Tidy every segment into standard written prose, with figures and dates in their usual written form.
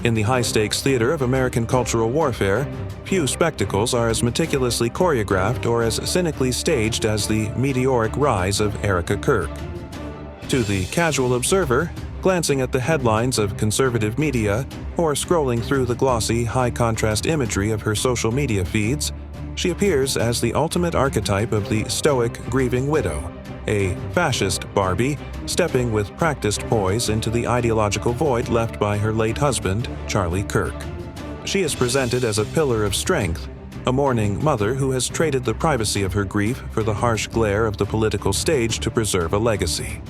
In the high-stakes theater of American cultural warfare, few spectacles are as meticulously choreographed or as cynically staged as the meteoric rise of Erika Kirk. To the casual observer, glancing at the headlines of conservative media or scrolling through the glossy, high-contrast imagery of her social media feeds, she appears as the ultimate archetype of the stoic, grieving widow, a fascist Barbie stepping with practiced poise into the ideological void left by her late husband, Charlie Kirk. She is presented as a pillar of strength, a mourning mother who has traded the privacy of her grief for the harsh glare of the political stage to preserve a legacy.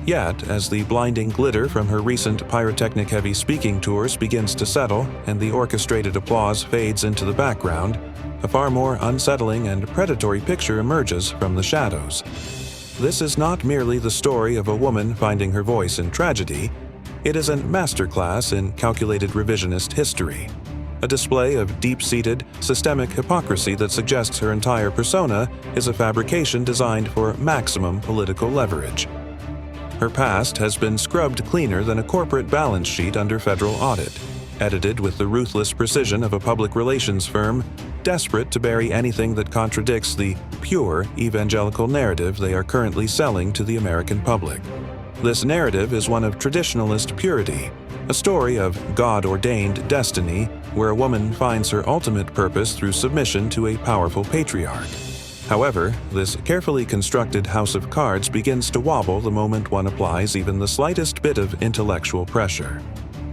Yet, as the blinding glitter from her recent pyrotechnic-heavy speaking tours begins to settle and the orchestrated applause fades into the background, a far more unsettling and predatory picture emerges from the shadows. This is not merely the story of a woman finding her voice in tragedy, it is a masterclass in calculated revisionist history, a display of deep-seated, systemic hypocrisy that suggests her entire persona is a fabrication designed for maximum political leverage. Her past has been scrubbed cleaner than a corporate balance sheet under federal audit, edited with the ruthless precision of a public relations firm desperate to bury anything that contradicts the pure evangelical narrative they are currently selling to the American public. This narrative is one of traditionalist purity, a story of God-ordained destiny where a woman finds her ultimate purpose through submission to a powerful patriarch. However, this carefully constructed house of cards begins to wobble the moment one applies even the slightest bit of intellectual pressure.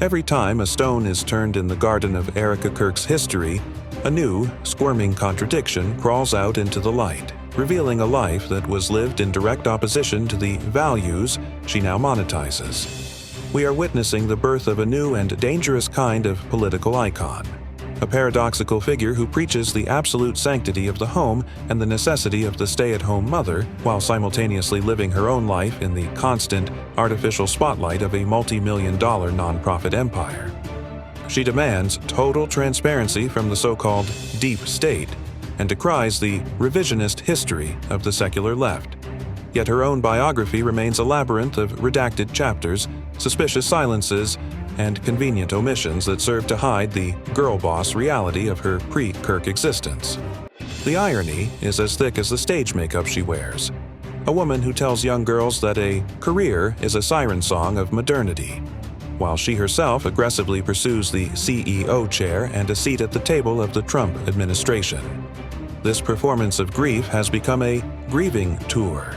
Every time a stone is turned in the garden of Erika Kirk's history, a new, squirming contradiction crawls out into the light, revealing a life that was lived in direct opposition to the values she now monetizes. We are witnessing the birth of a new and dangerous kind of political icon, a paradoxical figure who preaches the absolute sanctity of the home and the necessity of the stay-at-home mother while simultaneously living her own life in the constant, artificial spotlight of a multi-million-dollar nonprofit empire. She demands total transparency from the so-called deep state and decries the revisionist history of the secular left. Yet her own biography remains a labyrinth of redacted chapters, suspicious silences, and convenient omissions that serve to hide the girl boss reality of her pre-Kirk existence. The irony is as thick as the stage makeup she wears. A woman who tells young girls that a career is a siren song of modernity, while she herself aggressively pursues the CEO chair and a seat at the table of the Trump administration. This performance of grief has become a grieving tour,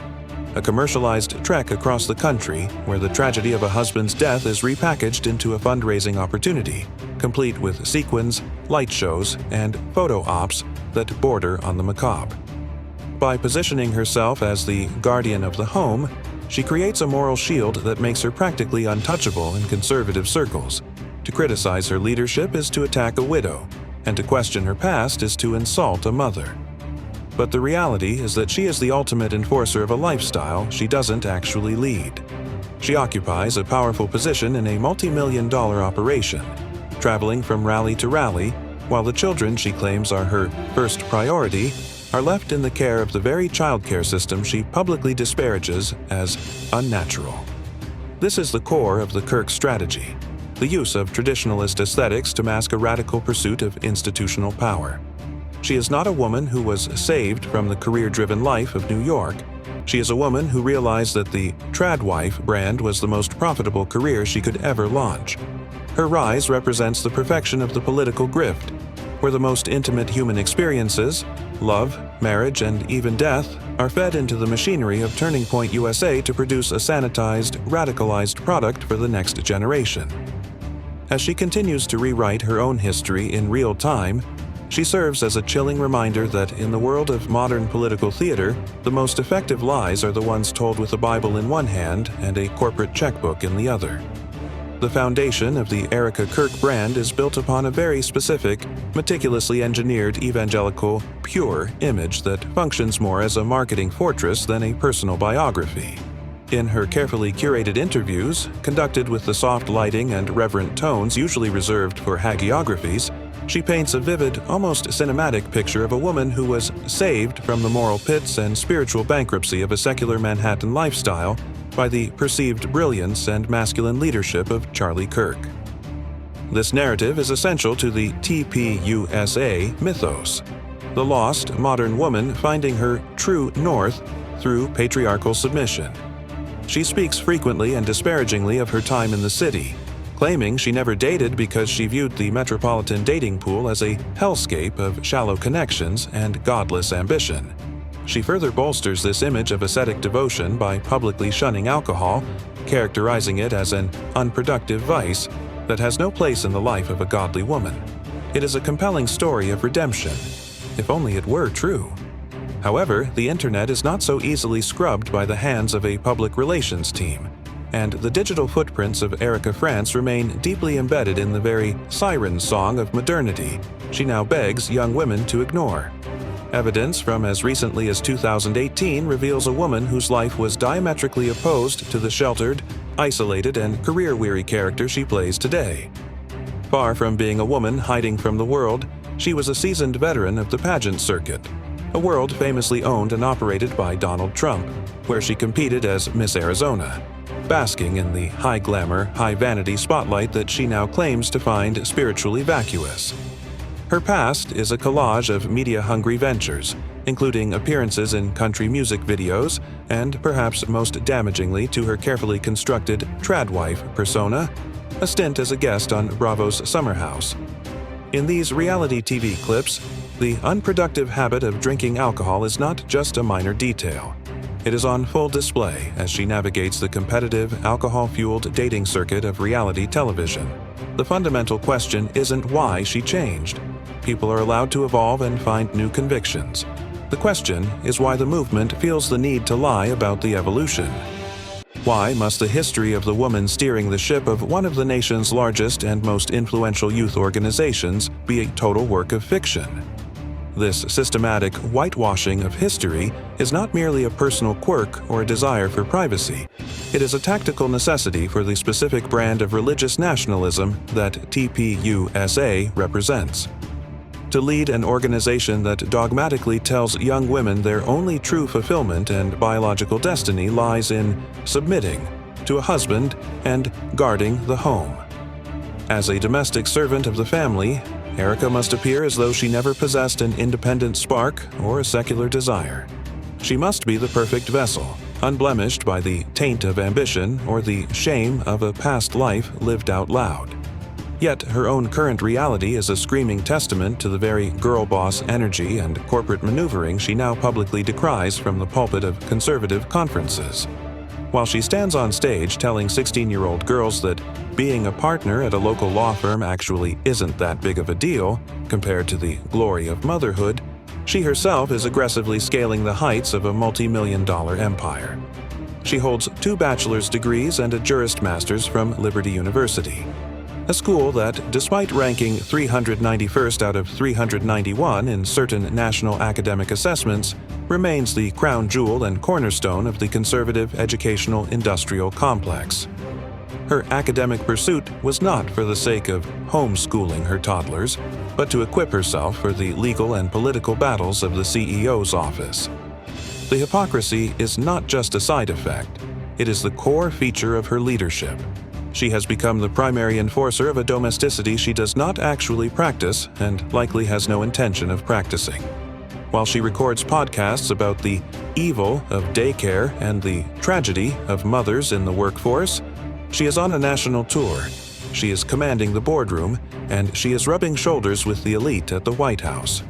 a commercialized trek across the country where the tragedy of a husband's death is repackaged into a fundraising opportunity, complete with sequins, light shows, and photo ops that border on the macabre. By positioning herself as the guardian of the home, she creates a moral shield that makes her practically untouchable in conservative circles. To criticize her leadership is to attack a widow, and to question her past is to insult a mother. But the reality is that she is the ultimate enforcer of a lifestyle she doesn't actually lead. She occupies a powerful position in a multi-million-dollar operation, traveling from rally to rally, while the children she claims are her first priority are left in the care of the very childcare system she publicly disparages as unnatural. This is the core of the Kirk strategy, the use of traditionalist aesthetics to mask a radical pursuit of institutional power. She is not a woman who was saved from the career-driven life of New York. She is a woman who realized that the Tradwife brand was the most profitable career she could ever launch. Her rise represents the perfection of the political grift, where the most intimate human experiences, love, marriage, and even death, are fed into the machinery of Turning Point USA to produce a sanitized, radicalized product for the next generation. As she continues to rewrite her own history in real time, she serves as a chilling reminder that in the world of modern political theater, the most effective lies are the ones told with a Bible in one hand and a corporate checkbook in the other. The foundation of the Erika Kirk brand is built upon a very specific, meticulously engineered evangelical, pure image that functions more as a marketing fortress than a personal biography. In her carefully curated interviews, conducted with the soft lighting and reverent tones usually reserved for hagiographies, she paints a vivid, almost cinematic picture of a woman who was saved from the moral pits and spiritual bankruptcy of a secular Manhattan lifestyle by the perceived brilliance and masculine leadership of Charlie Kirk. This narrative is essential to the TPUSA mythos, the lost modern woman finding her true north through patriarchal submission. She speaks frequently and disparagingly of her time in the city, claiming she never dated because she viewed the metropolitan dating pool as a hellscape of shallow connections and godless ambition. She further bolsters this image of ascetic devotion by publicly shunning alcohol, characterizing it as an unproductive vice that has no place in the life of a godly woman. It is a compelling story of redemption, if only it were true. However, the internet is not so easily scrubbed by the hands of a public relations team, and the digital footprints of Erika France remain deeply embedded in the very siren song of modernity she now begs young women to ignore. Evidence from as recently as 2018 reveals a woman whose life was diametrically opposed to the sheltered, isolated, and career-weary character she plays today. Far from being a woman hiding from the world, she was a seasoned veteran of the pageant circuit, a world famously owned and operated by Donald Trump, where she competed as Miss Arizona, basking in the high-glamour, high-vanity spotlight that she now claims to find spiritually vacuous. Her past is a collage of media-hungry ventures, including appearances in country music videos and, perhaps most damagingly to her carefully constructed tradwife persona, a stint as a guest on Bravo's Summer House. In these reality TV clips, the unproductive habit of drinking alcohol is not just a minor detail. It is on full display as she navigates the competitive, alcohol-fueled dating circuit of reality television. The fundamental question isn't why she changed. People are allowed to evolve and find new convictions. The question is why the movement feels the need to lie about the evolution. Why must the history of the woman steering the ship of one of the nation's largest and most influential youth organizations be a total work of fiction? This systematic whitewashing of history is not merely a personal quirk or a desire for privacy. It is a tactical necessity for the specific brand of religious nationalism that TPUSA represents. To lead an organization that dogmatically tells young women their only true fulfillment and biological destiny lies in submitting to a husband and guarding the home. As a domestic servant of the family, Erika must appear as though she never possessed an independent spark or a secular desire. She must be the perfect vessel, unblemished by the taint of ambition or the shame of a past life lived out loud. Yet her own current reality is a screaming testament to the very girl boss energy and corporate maneuvering she now publicly decries from the pulpit of conservative conferences. While she stands on stage telling 16-year-old girls that being a partner at a local law firm actually isn't that big of a deal compared to the glory of motherhood, she herself is aggressively scaling the heights of a multi-million-dollar empire. She holds 2 bachelor's degrees and a Juris Master's from Liberty University, a school that, despite ranking 391st out of 391 in certain national academic assessments, remains the crown jewel and cornerstone of the conservative educational industrial complex. Her academic pursuit was not for the sake of homeschooling her toddlers, but to equip herself for the legal and political battles of the CEO's office. The hypocrisy is not just a side effect, it is the core feature of her leadership. She has become the primary enforcer of a domesticity she does not actually practice and likely has no intention of practicing. While she records podcasts about the evil of daycare and the tragedy of mothers in the workforce, she is on a national tour. She is commanding the boardroom, and she is rubbing shoulders with the elite at the White House.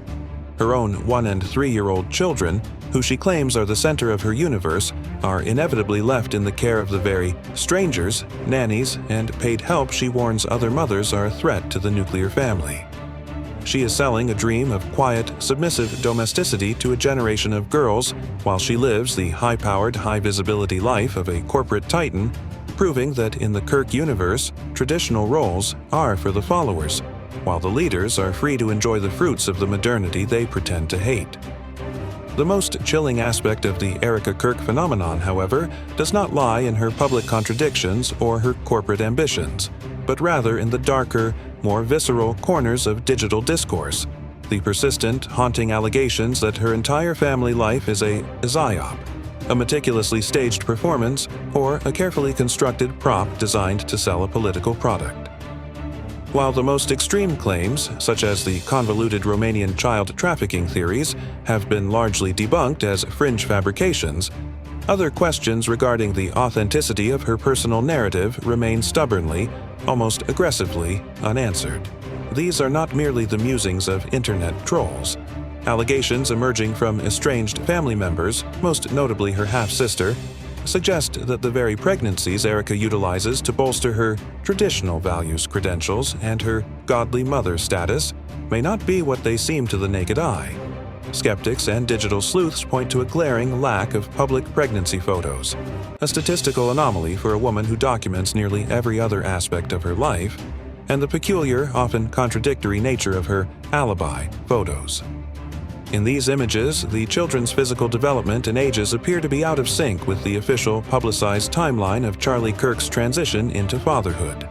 Her own 1- and 3-year-old children, who she claims are the center of her universe, are inevitably left in the care of the very strangers, nannies, and paid help she warns other mothers are a threat to the nuclear family. She is selling a dream of quiet, submissive domesticity to a generation of girls while she lives the high-powered, high-visibility life of a corporate titan, proving that in the Kirk universe, traditional roles are for the followers, while the leaders are free to enjoy the fruits of the modernity they pretend to hate. The most chilling aspect of the Erika Kirk phenomenon, however, does not lie in her public contradictions or her corporate ambitions, but rather in the darker, more visceral corners of digital discourse, the persistent, haunting allegations that her entire family life is a psyop, a meticulously staged performance, or a carefully constructed prop designed to sell a political product. While the most extreme claims, such as the convoluted Romanian child trafficking theories, have been largely debunked as fringe fabrications, other questions regarding the authenticity of her personal narrative remain stubbornly, almost aggressively, unanswered. These are not merely the musings of internet trolls. Allegations emerging from estranged family members, most notably her half-sister, suggest that the very pregnancies Erika utilizes to bolster her traditional values credentials and her godly mother status may not be what they seem to the naked eye. Skeptics and digital sleuths point to a glaring lack of public pregnancy photos, a statistical anomaly for a woman who documents nearly every other aspect of her life, and the peculiar, often contradictory nature of her alibi photos. In these images, the children's physical development and ages appear to be out of sync with the official publicized timeline of Charlie Kirk's transition into fatherhood.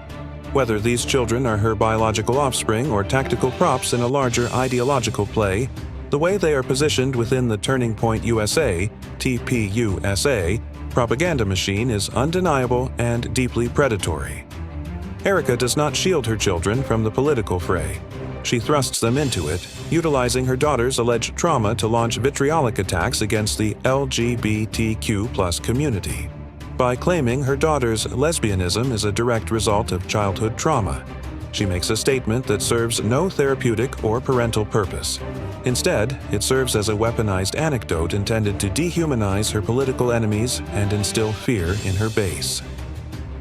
Whether these children are her biological offspring or tactical props in a larger ideological play, the way they are positioned within the Turning Point USA, TPUSA, propaganda machine is undeniable and deeply predatory. Erika does not shield her children from the political fray. She thrusts them into it, utilizing her daughter's alleged trauma to launch vitriolic attacks against the LGBTQ+ community. By claiming her daughter's lesbianism is a direct result of childhood trauma, she makes a statement that serves no therapeutic or parental purpose. Instead, it serves as a weaponized anecdote intended to dehumanize her political enemies and instill fear in her base.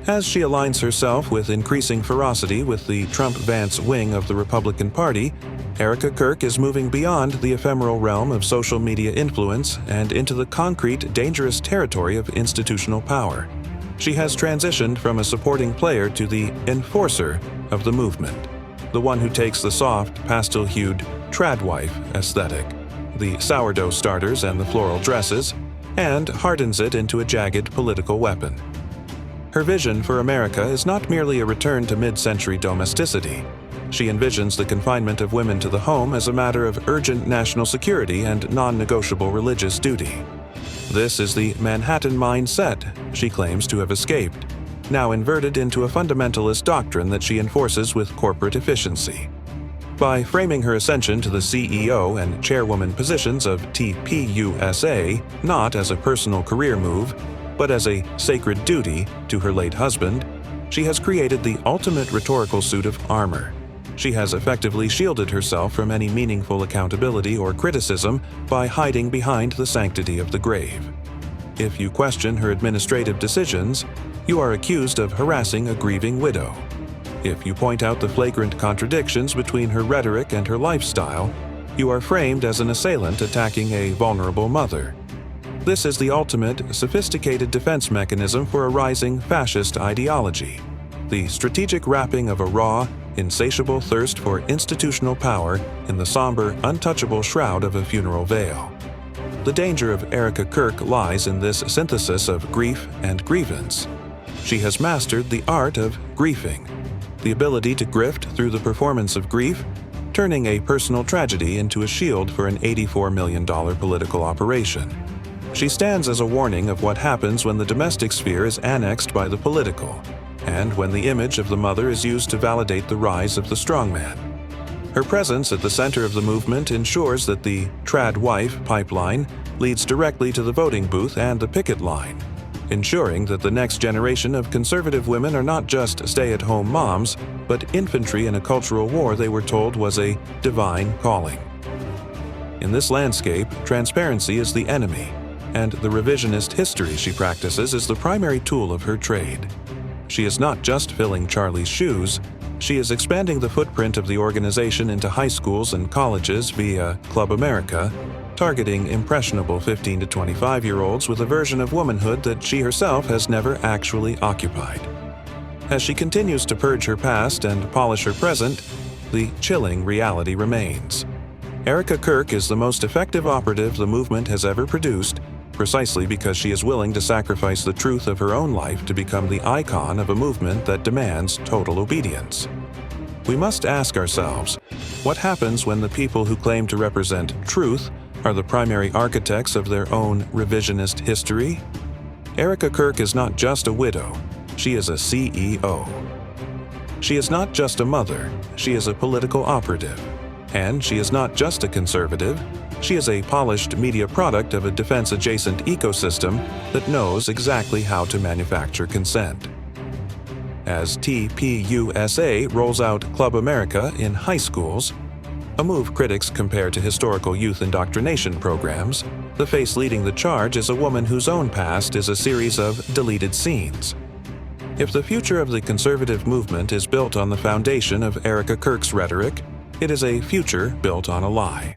As she aligns herself with increasing ferocity with the Trump-Vance wing of the Republican Party, Erika Kirk is moving beyond the ephemeral realm of social media influence and into the concrete, dangerous territory of institutional power. She has transitioned from a supporting player to the enforcer of the movement, the one who takes the soft, pastel-hued tradwife aesthetic, the sourdough starters and the floral dresses, and hardens it into a jagged political weapon. Her vision for America is not merely a return to mid-century domesticity. She envisions the confinement of women to the home as a matter of urgent national security and non-negotiable religious duty. This is the Manhattan mindset she claims to have escaped, now inverted into a fundamentalist doctrine that she enforces with corporate efficiency. By framing her ascension to the CEO and chairwoman positions of TPUSA not as a personal career move, but as a sacred duty to her late husband, she has created the ultimate rhetorical suit of armor. She has effectively shielded herself from any meaningful accountability or criticism by hiding behind the sanctity of the grave. If you question her administrative decisions, you are accused of harassing a grieving widow. If you point out the flagrant contradictions between her rhetoric and her lifestyle, you are framed as an assailant attacking a vulnerable mother. This is the ultimate, sophisticated defense mechanism for a rising fascist ideology, the strategic wrapping of a raw, insatiable thirst for institutional power in the somber, untouchable shroud of a funeral veil. The danger of Erika Kirk lies in this synthesis of grief and grievance. She has mastered the art of griefing, the ability to grift through the performance of grief, turning a personal tragedy into a shield for an $84 million political operation. She stands as a warning of what happens when the domestic sphere is annexed by the political, and when the image of the mother is used to validate the rise of the strongman. Her presence at the center of the movement ensures that the trad wife pipeline leads directly to the voting booth and the picket line, ensuring that the next generation of conservative women are not just stay-at-home moms, but infantry in a cultural war they were told was a divine calling. In this landscape, transparency is the enemy, and the revisionist history she practices is the primary tool of her trade. She is not just filling Charlie's shoes, she is expanding the footprint of the organization into high schools and colleges via Club America, targeting impressionable 15 to 25-year-olds with a version of womanhood that she herself has never actually occupied. As she continues to purge her past and polish her present, the chilling reality remains. Erika Kirk is the most effective operative the movement has ever produced, precisely because she is willing to sacrifice the truth of her own life to become the icon of a movement that demands total obedience. We must ask ourselves, what happens when the people who claim to represent truth are the primary architects of their own revisionist history? Erika Kirk is not just a widow, she is a CEO. She is not just a mother, she is a political operative. And she is not just a conservative, she is a polished media product of a defense-adjacent ecosystem that knows exactly how to manufacture consent. As TPUSA rolls out Club America in high schools, a move critics compare to historical youth indoctrination programs, the face leading the charge is a woman whose own past is a series of deleted scenes. If the future of the conservative movement is built on the foundation of Erika Kirk's rhetoric, it is a future built on a lie.